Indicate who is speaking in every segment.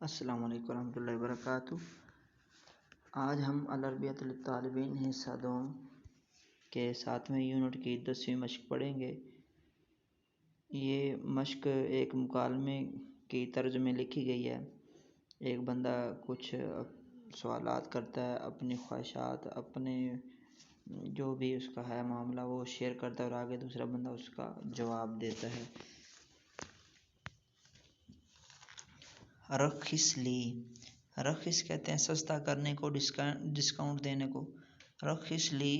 Speaker 1: السلام علیکم ورحمۃ اللہ وبرکاتہ۔ آج ہم العربیۃ للطالبین حصہ دوم کے 7ویں یونٹ کی 10ویں مشق پڑھیں گے۔ یہ مشق ایک مکالمے کی طرز میں لکھی گئی ہے۔ ایک بندہ کچھ سوالات کرتا ہے، اپنی خواہشات، اپنے جو بھی اس کا ہے معاملہ وہ شیئر کرتا ہے اور آگے دوسرا بندہ اس کا جواب دیتا ہے۔ رخص لی، رخص کہتے ہیں سستا کرنے کو، ڈسکاؤنٹ دینے کو۔ رخص لی،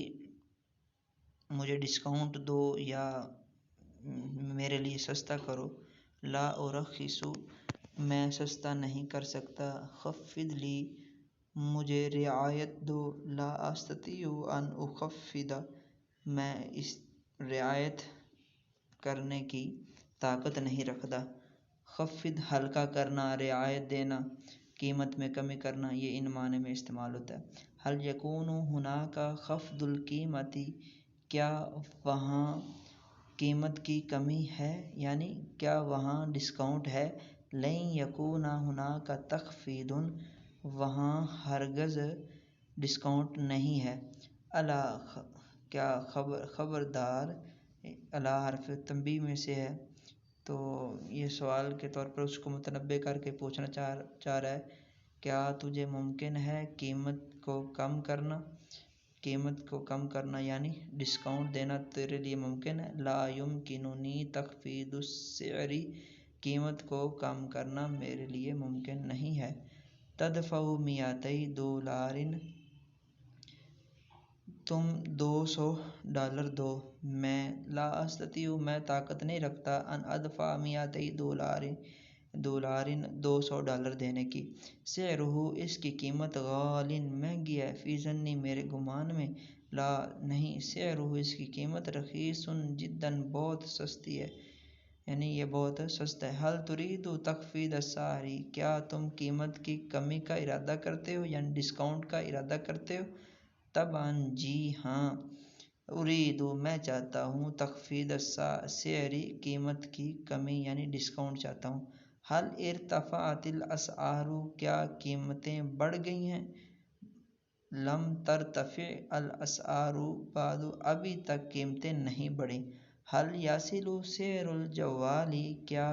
Speaker 1: مجھے ڈسکاؤنٹ دو یا میرے لیے سستا کرو۔ لا ارخص، میں سستا نہیں کر سکتا۔ خفض لی، مجھے رعایت دو۔ لا استطیع ان اخفض، میں اس رعایت کرنے کی طاقت نہیں رکھتا۔ خفض ہلکا کرنا، رعایت دینا، قیمت میں کمی کرنا، یہ ان معنی میں استعمال ہوتا ہے۔ هل یکون هناک خفض القیمت، کیا وہاں قیمت کی کمی ہے، یعنی کیا وہاں ڈسکاؤنٹ ہے۔ لن یکون هناک تخفیض، وہاں ہرگز ڈسکاؤنٹ نہیں ہے۔ الا، کیا خبردار، الا حرف تنبیہ میں سے ہے، تو یہ سوال کے طور پر اس کو متنبع کر کے پوچھنا چاہ رہا ہے، کیا تجھے ممکن ہے قیمت کو کم کرنا۔ قیمت کو کم کرنا یعنی ڈسکاؤنٹ دینا تیرے لیے ممکن ہے۔ لا یمکننی تخفیض السعر، قیمت کو کم کرنا میرے لیے ممکن نہیں ہے۔ تدفع $200، تم $200 دو۔ میں، لا استطیع، میں طاقت نہیں رکھتا، ان ادفع $200 دینے کی۔ سعرہ، اس کی قیمت، غال، مہنگی ہے، فی ظنی، میرے گمان میں۔ لا، نہیں، سعرہ، اس کی قیمت، رخیص جدا، بہت سستی ہے، یعنی یہ بہت سستا ہے۔ حل ترید تخفیض السعر، کیا تم قیمت کی کمی کا ارادہ کرتے ہو، یعنی ڈسکاؤنٹ کا ارادہ کرتے ہو۔ طبعا، جی ہاں۔ ارید، میں چاہتا ہوں، تخفیض السعر، قیمت کی کمی یعنی ڈسکاؤنٹ چاہتا ہوں۔ حل ارتفعت الاسعار، کیا قیمتیں بڑھ گئی ہیں۔ لم ترتفع الاسعار بعد، ابھی تک قیمتیں نہیں بڑھیں۔ حل یصل سعر الجوال، کیا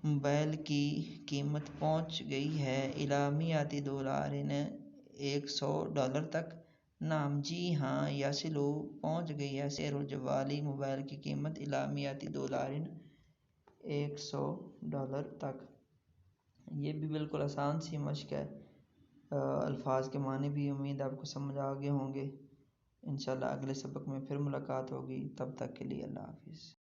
Speaker 1: موبائل کی قیمت پہنچ گئی ہے، الی $100، $100 تک۔ نعم، جی ہاں، یصل، پہنچ گئی ہے، سعر الجوال، موبائل کی قیمت، الی $100، $100 تک۔ یہ بھی بالکل آسان سی مشق ہے۔ الفاظ کے معنی بھی امید آپ کو سمجھ آ گئے ہوں گے۔ انشاءاللہ اگلے سبق میں پھر ملاقات ہوگی، تب تک کے لیے اللہ حافظ۔